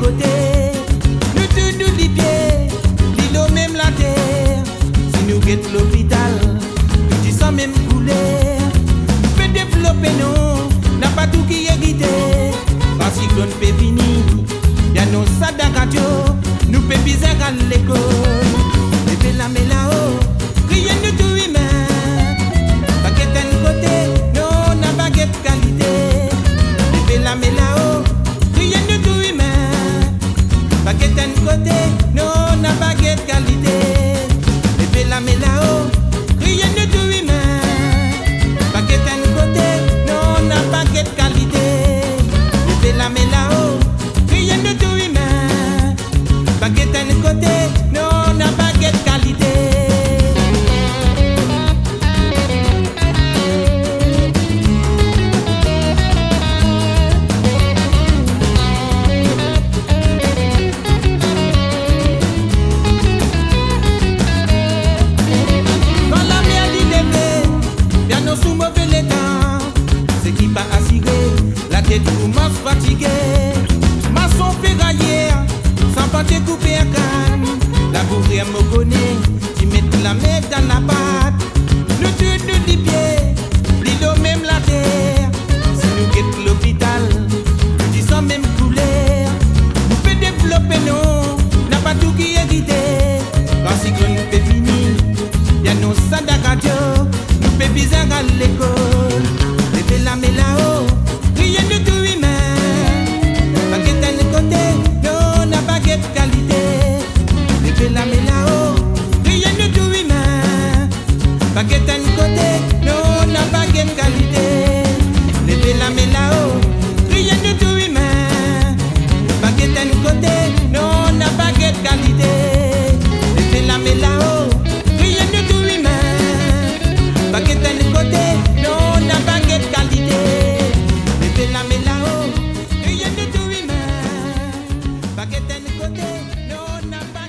côté. Nous tous nous les pieds, l'îlot même la terre. Si nous guettons l'hôpital, nous disons même couler. Peut développer non, n'a pas tout qui est guidé. Parce qu'on peut finir, y'a nos sadakadio, nous peut viser à l'école. Et puis la mais là-haut, rien de tout humain. Baguette d'un côté, non, n'a baguette qualité. Et puis la mais là-haut, rien de tout humain. Baguette d'un côté, non, n'a baguette qualité. Et puis la mais là-haut, rien de tout humain. Baguette d'un côté, non, n'a baguette qualité. Et puis la mais là-haut, rien de tout humain. Baguette d'un côté, non, n'a baguette qualité. Sous mauvais l'état, c'est qui pas assuré, la tête commence fatiguée. Maçon ferraillère, sans pas te couper un canne. La bourrière me connaît, tu mets la main dans la patte. Nous tous nous les pieds, l'îlot même la terre. Si nous guettons l'hôpital, nous disons même couleur. Nous peut développer non, n'a pas tout qui est guidé. Parce que nous peut finir, y'a nos sadakadio. Bizarre à l'école, les belles mais là-haut, rien de tout humain. Baguette d'un côté, non, n'a baguette qualité. Les belles mais là-haut, rien de tout humain. Baguette d'un côté, non, n'a baguette qualité. Les belles mais là-haut, rien de tout humain. Baguette d'un côté, non, n'a baguette qualité. Les belles mais là-haut, rien de tout humain. Baguette d'un côté, non, n'a baguette qualité. Bébé la mais là-haut, rien de tout humain. Baguette d'un côté, non, n'a pas